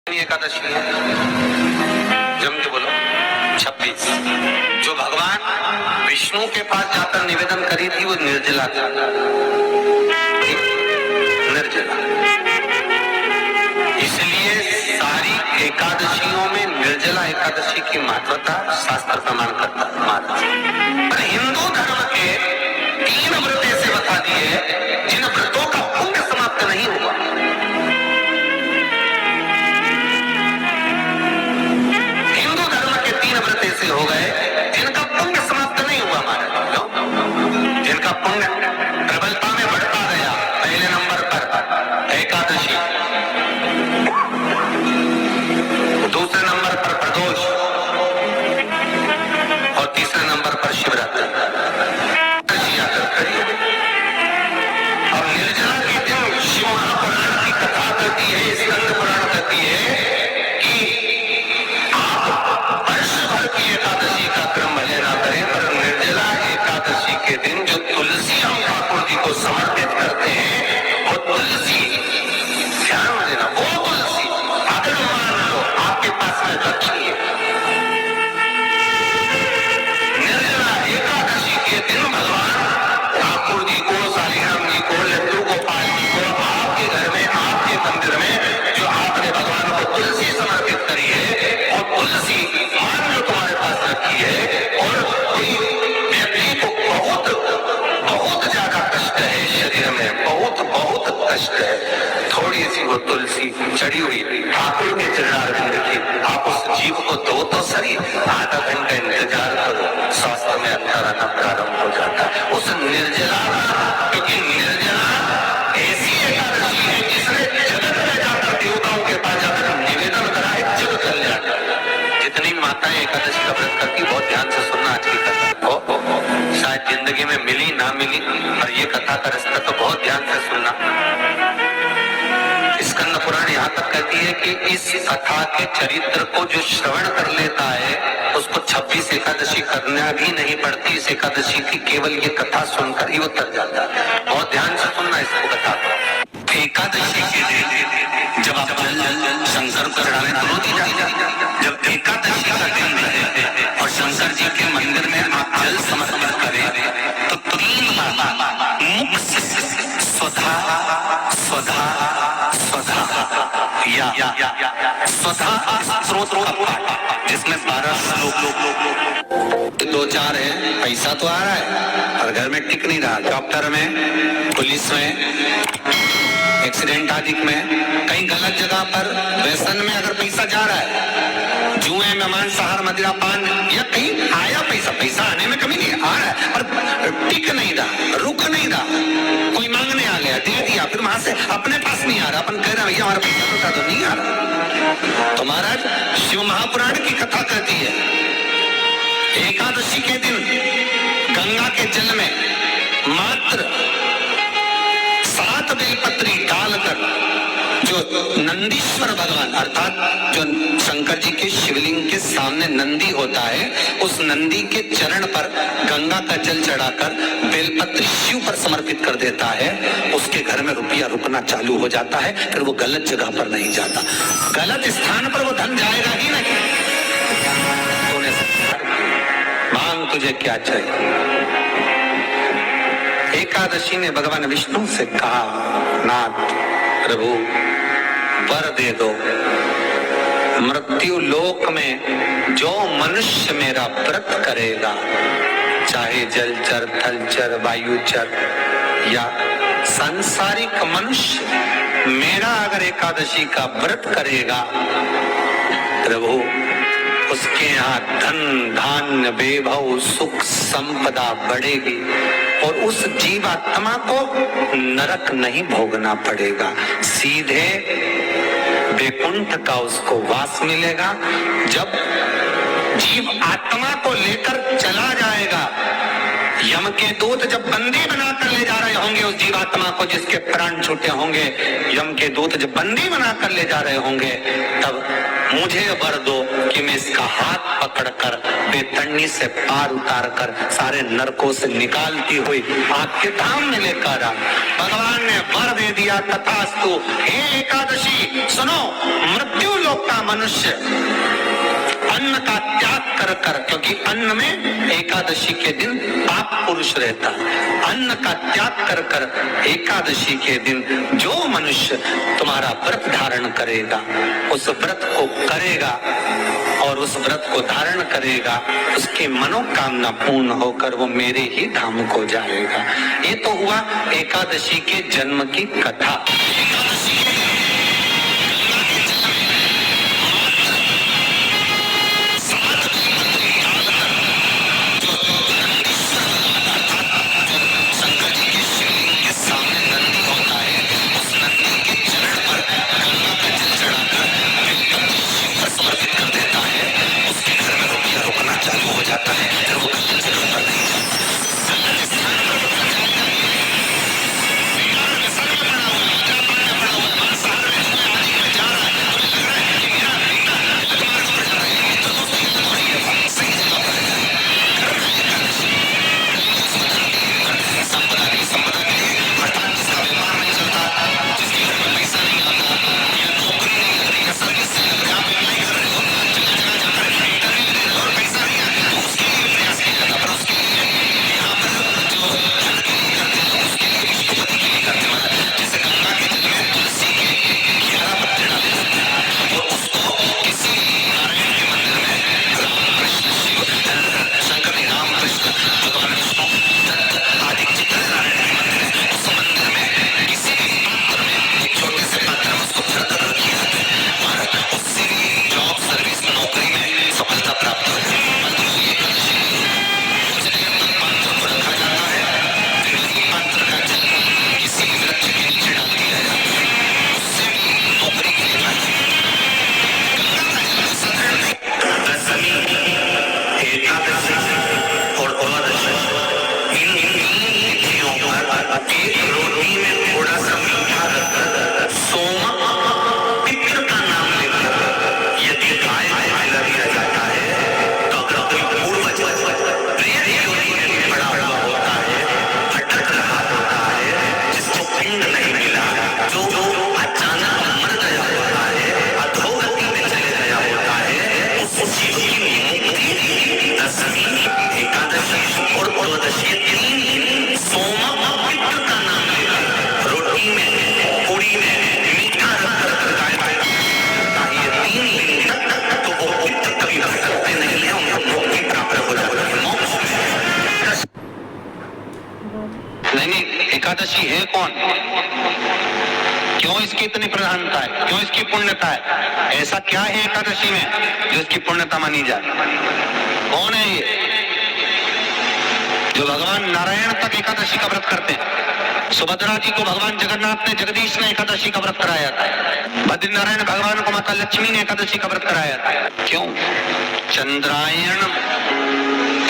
एकादशी है, जम के बोलो 26। जो भगवान विष्णु के पास जाकर निवेदन करी थी वो निर्जला था, निर्जला। इसलिए सारी एकादशियों में निर्जला एकादशी की महत्वता शास्त्र प्रमाण करता है। पर हिंदू धर्म के 3 व्रत ऐसे बता दिए जिन व्रतों का पुण्य समाप्त नहीं हुआ। ऐसे हो गए जिनका पुण्य समाप्त नहीं हुआ महाराज, जिनका पुण्य प्रबलता में बढ़ता गया। पहले नंबर पर एकादशी, दूसरे नंबर पर प्रदोष और तीसरे नंबर पर शिवरात्रि। और निर्जला के दिन शिव महापुराण की कथा करती है, स्कंद पुराण करती है एकादशी का क्रम भले ना करें, पर निर्जला एकादशी के दिन जो तुलसी हम ठाकुर जी को समर्पित करते हैं वो तुलसी, ध्यान में देना, वो तुलसी अगर मान लो आपके पास में रखिए। निर्जला एकादशी के दिन भगवान ठाकुर जी को, सालीग्राम जी को, लड्डू गोपाल जी को आपके घर में, आपके मंदिर में जो आपने भगवान को तुलसी समर्पित करी है और तुलसी मान लो तुम्हारे पास रखी है और कोई व्यक्ति को बहुत बहुत ज्यादा कष्ट है शरीर में, बहुत बहुत कष्ट है, थोड़ी सी वो तुलसी चढ़ी हुई ठाकुर के चरणारविंद की, आप उस जीव को दो तो सही, आधा घंटा इंतजार करो, स्वास्थ्य में अंतर आना प्रारंभ हो जाता है। उस निर्जला, क्योंकि निर्जला ऐसी एकादशी है जिसने जगत में जाकर देवताओं के पास जाकर निवेदन कराए जग कल्याण। जितनी माताएं एकादशी का व्रत करती, बहुत ध्यान से सुनना आज की कथा हो, शायद जिंदगी में मिली ना मिली, और ये कथा का रास्ता तो बहुत ध्यान से सुनना। स्कंद पुराण यहाँ तक कहती है कि इस कथा के चरित्र को जो श्रवण कर लेता है उसको 26 एकादशी करना भी नहीं पड़ती। इस एकादशी की केवल ये कथा सुनकर ही वो तर जाता है। बहुत ध्यान से सुनना इसको कथा को। एकादशी के दिन जब आप जल शंकर को चढ़ाने दोनों दी जाती, जब एकादशी का दिन रहे और शंकर जी के मंदिर में आप जल समर्पित करें तो 3 बार मुख से स्वधा स्वधा स्वधा या स्वधा स्त्रोत का पाठ, जिसमें 12 श्लोक 2-4 है। पैसा तो आ रहा है और घर में टिक नहीं रहा, डॉक्टर में, पुलिस में, एक्सीडेंट आदि में, कहीं गलत जगह पर व्यसन में अगर पैसा जा रहा है, जुए में, मांसाहार, मदिरा पान, या कहीं आया पैसा, पैसा आने में कमी नहीं, आ रहा है पर टिक नहीं रहा, रुक नहीं रहा, कोई मांगने आ गया, दे दिया, फिर वहां से अपने पास नहीं आ रहा, अपन कह रहे हैं भैया हमारा पैसा तो नहीं आ रहा। तो महाराज शिव महापुराण की कथा कहती है एकादशी के दिन गंगा के जल में मात्र 7 बेलपत्री डालकर जो नंदीश्वर भगवान अर्थात जो शंकर जी के शिवलिंग के सामने नंदी होता है, उस नंदी के चरण पर गंगा का जल चढ़ाकर बेलपत्री शिव पर समर्पित कर देता है, उसके घर में रुपया रुकना चालू हो जाता है, फिर वो गलत जगह पर नहीं जाता, गलत स्थान पर वो धन जाएगा ही नहीं। मांग तुझे क्या चाहिए। एकादशी ने भगवान विष्णु से कहा, नाथ प्रभु वर दे दो, मृत्यु लोक में जो मनुष्य मेरा व्रत करेगा, चाहे जलचर, थलचर, वायुचर या सांसारिक मनुष्य, मेरा अगर एकादशी का व्रत करेगा प्रभु, उसके यहाँ धन धान्य वैभव सुख संपदा बढ़ेगी और उस जीवात्मा को नरक नहीं भोगना पड़ेगा, सीधे वैकुंठ का उसको वास मिलेगा। जब जीव आत्मा को लेकर चला जाएगा, यम के दूत जब बंदी बनाकर ले जा रहे होंगे उस जीवात्मा को जिसके प्राण छूटे होंगे, यम के दूत जब बंदी बनाकर ले जा रहे होंगे, तब मुझे वर दो कि मैं इसका हाथ पकड़कर बेतन्नी से पार उतार कर सारे नरकों से निकालती हुई आपके धाम में लेकर आ। भगवान ने वर दे दिया, तथास्तु। हे एकादशी सुनो, मृत्यु लोक का मनुष्य अन्न का त्याग कर कर, क्योंकि अन्न में एकादशी के दिन पाप पुरुष रहता, अन्न का त्याग कर कर एकादशी के दिन जो मनुष्य तुम्हारा व्रत धारण करेगा, उस व्रत को करेगा और उस व्रत को धारण करेगा, उसकी मनोकामना पूर्ण होकर वो मेरे ही धाम को जाएगा। ये तो हुआ एकादशी के जन्म की कथा। एकादशी है कौन, क्यों इसकी इतनी प्रधानता है, क्यों इसकी पुण्यता है, ऐसा क्या है एकादशी में जो इसकी पुण्यता मानी जाए? कौन है ये? जो भगवान नारायण तक एकादशी का व्रत करते हैं। सुभद्रा जी को भगवान जगन्नाथ ने, जगदीश ने एकादशी का व्रत कराया था। बद्रीनारायण भगवान को माता लक्ष्मी ने एकादशी का व्रत कराया था। क्यों? चंद्रायण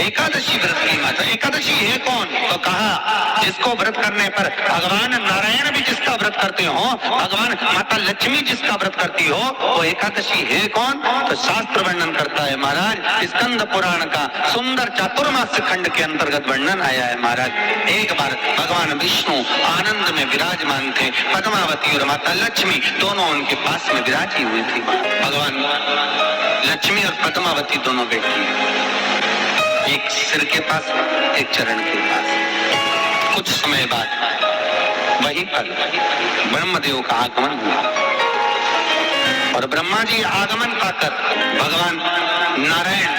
एकादशी व्रत की माता। एकादशी है कौन? तो कहा जिसको व्रत करने पर भगवान नारायण भी जिसका व्रत करते हो, भगवान माता लक्ष्मी जिसका व्रत करती हो, वो एकादशी है कौन? तो शास्त्र वर्णन करता है महाराज, स्कंद पुराण का सुंदर चातुर्मास्य खंड के अंतर्गत वर्णन आया है महाराज। एक बार भगवान विष्णु आनंद में विराजमान थे, पद्मावती और माता लक्ष्मी दोनों उनके पास में विराजी हुई थी। भगवान लक्ष्मी और पद्मावती दोनों बैठी, एक सिर के पास, एक चरण के पास। कुछ समय बाद वहीं पर ब्रह्मदेव का आगमन हुआ और ब्रह्मा जी आगमन पाकर भगवान नारायण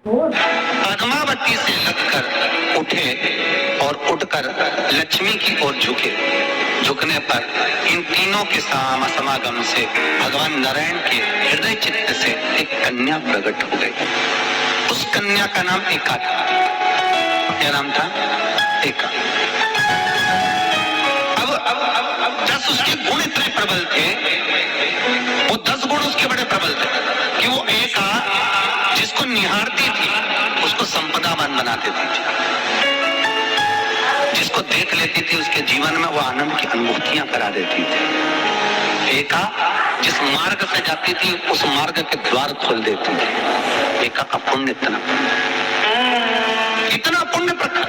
पद्मावती से लगकर उठे और उठकर लक्ष्मी की ओर झुके। झुकने पर इन तीनों के समागम से भगवान नारायण के हृदय चित्त से एक कन्या प्रकट हो गई। उस कन्या का नाम एका था। क्या नाम था? एका। अब 10 उसके गुण इतने प्रबल थे, वो 10 गुण उसके बड़े प्रबल थे कि वो एका जिसको निहारती थी उसको संपदावान बना देती थी, जिसको देख लेती थी उसके जीवन में वो आनंद की अनुभूतियां करा देती थी। एका जिस मार्ग से जाती थी उस मार्ग के द्वार खोल देती थी। एका का पुण्य इतना पुण्य प्रखर।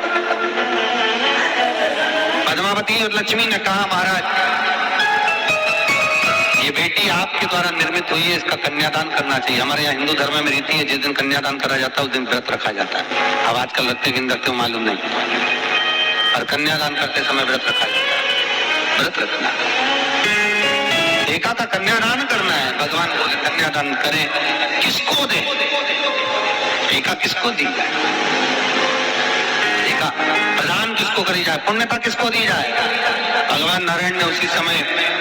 पद्मावती और लक्ष्मी ने कहा, महाराज ये बेटी आपके द्वारा निर्मित हुई है, इसका कन्यादान करना चाहिए। हमारे यहाँ हिंदू धर्म में रीति है, जिस दिन कन्यादान करा जाता है उस दिन व्रत रखा जाता है। अब आजकल रखते कि रखते हो मालूम नहीं, और कन्यादान करते समय व्रत रखा जाता है। व्रत रखना, एका का कन्यादान करना है। भगवान बोले कन्यादान करें, किसको दे? एका किसको दी जाए? एका प्रदान किसको करी जाए? पुण्यता किसको दी जाए? भगवान नारायण ने उसी समय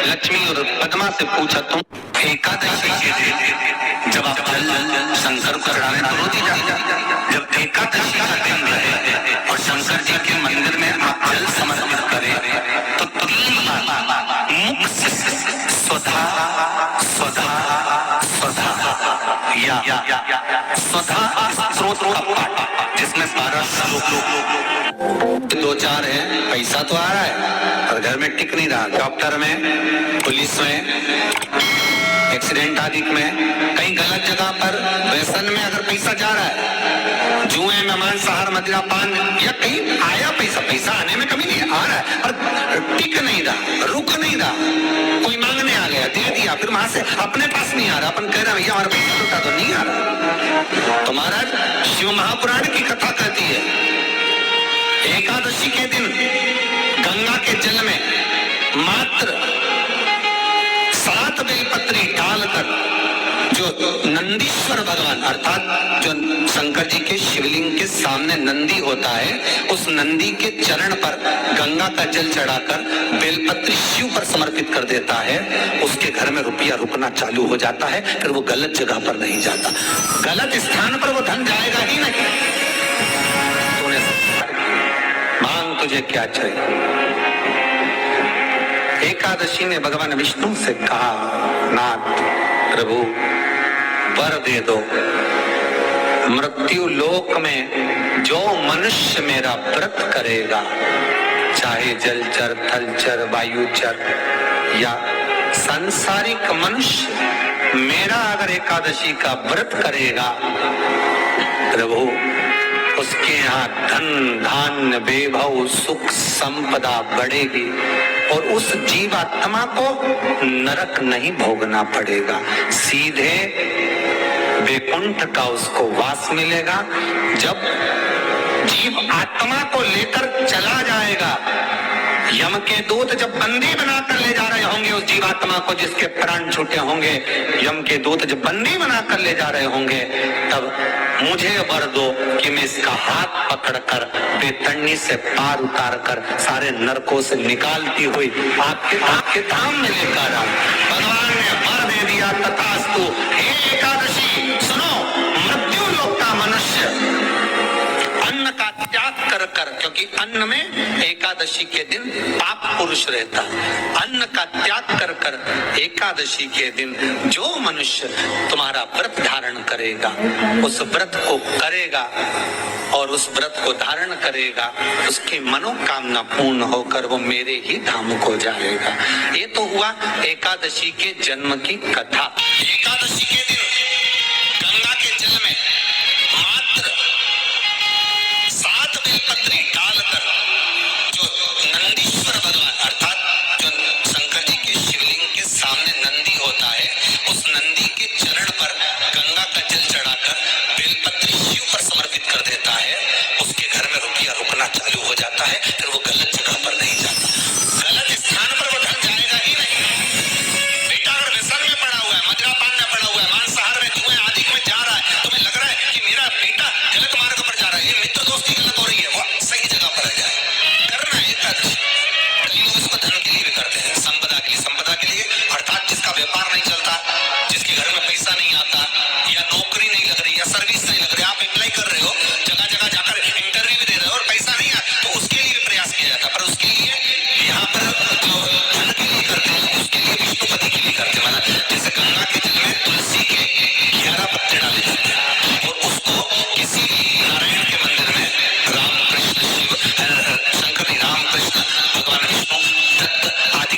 लक्ष्मी और पद्मा से पूछा, तुम एकादशी के दिन जब आप जल शंकर को चढ़ाने तो रोटी जाए, जब एकादशी का दिन रहे और शंकर जी के मंदिर में आप जल समर्पित करें तो 3 बार मुख से स्वधा स्वधा स्वधा या स्वधा स्रोत का पाठ, जिसमें 12 श्लोक 2-4 है। पैसा तो आ रहा है और घर में टिक नहीं रहा। डॉक्टर में, पुलिस में, एक्सीडेंट आदि में, कहीं गलत जगह पर व्यसन में अगर पैसा जा रहा है, जुए में, मांसाहार, मदिरा पान, या कहीं आया पैसा आने में कमी नहीं है, आ रहा है पर टिक नहीं रहा, रुक नहीं रहा। कोई मांगने आ गया, दे दिया, फिर वहां से अपने पास नहीं आ रहा, अपन कह रहे हैं भैया हमारा पैसा तो नहीं आ रहा। तो महाराज शिव महापुराण की कथा कहती है, एकादशी के दिन गंगा के जल में मात्र 7 बेलपत्री डालकर जो नंदीश्वर भगवान अर्थात जो शंकर जी के शिवलिंग के सामने नंदी होता है, उस नंदी के चरण पर गंगा का जल चढ़ाकर बेलपत्री शिव पर समर्पित कर देता है, उसके घर में रुपया रुकना चालू हो जाता है। फिर वो गलत जगह पर नहीं जाता, गलत स्थान पर वो धन जाएगा ही नहीं। तूने मांग, तुझे क्या चाहिए? एकादशी ने भगवान विष्णु से कहा, नाथ प्रभु वर दे दो, मृत्यु लोक में जो मनुष्य मेरा व्रत करेगा, चाहे जलचर, थलचर, वायुचर या सांसारिक मनुष्य, मेरा अगर एकादशी का व्रत करेगा प्रभु, उसके यहाँ धन धान्य वैभव सुख संपदा बढ़ेगी और उस जीवात्मा को नरक नहीं भोगना पड़ेगा, सीधे वैकुंठ का उसको वास मिलेगा। जब जीव आत्मा को लेकर चला जाएगा, यम के दूत जब बंदी बनाकर ले जा रहे होंगे उस जीवात्मा को जिसके प्राण छूटे होंगे, यम के दूत जब बंदी बनाकर ले जा रहे होंगे, तब मुझे वर दो कि मैं इसका हाथ पकड़कर बेतरनी से पार उतार कर सारे नरकों से निकालती हुई आपके धाम में लेकर आऊं। भगवान ने वर दे दिया, तथास्तु। हे एकादशी सुनो, मृत्यु लोक का मनुष्य अन्न का त्याग कर कर, क्योंकि अन्न में एकादशी के दिन पाप पुरुष रहता, अन्न का त्याग कर कर एकादशी के दिन जो मनुष्य तुम्हारा व्रत धारण करेगा, उस व्रत को करेगा और उस व्रत को धारण करेगा, उसकी मनोकामना पूर्ण होकर वो मेरे ही धाम को जाएगा। ये तो हुआ एकादशी के जन्म की कथा। एकादशी के दिन गंगा के जल में मात्र 7 बेलपत्री डालकर जो नंदीश्वर भगवान अर्थात जो शंकर जी के शिवलिंग के सामने नंदी होता है, उस नंदी के चरण पर गंगा का जल चढ़ाकर बेलपत्री शिव पर समर्पित कर देता है, उसके घर में रुपया रुकना चालू हो जाता है। फिर वो गलत जगह पर नहीं जाता, गलत स्थान पर वो धन जाएगा ही नहीं। बेटा अगर व्यसन में पड़ा हुआ है, मदिरा पान में पड़ा हुआ है, मांसाहार में, जुए आदि में जा रहा है, तुम्हें लग रहा है कि मेरा बेटा गलत मार्ग पर जा रहा है, ये मित्र दोस्ती गलत हो रही है, वो सही जगह पर आ जाए। करना है एकादशी। कई लोग इसको धन के लिए भी करते हैं, संपदा के लिए। संपदा के लिए अर्थात जिसका व्यापार नहीं चलता, जिसके घर में पैसा नहीं आता, या नौकरी नहीं लग रही, या सर्विस नहीं लग रही, आप अप्लाई कर रहे हो, जगह जगह जाकर इंटरव्यू भी दे रहे हो और पैसा नहीं आता, तो उसके लिए भी प्रयास किया जाता। पर उसके लिए यहाँ पर जो धन के लिए करते हैं, उसके लिए विष्णुपति के लिए करते हैं। मतलब जैसे गंगा के जल में तुलसी के 11 पत्ते डाले जाते हैं और उसको किसी नारायण के मंदिर में राम कृष्ण शिव शंकर जी, राम कृष्ण भगवान विष्णु दत्त आदि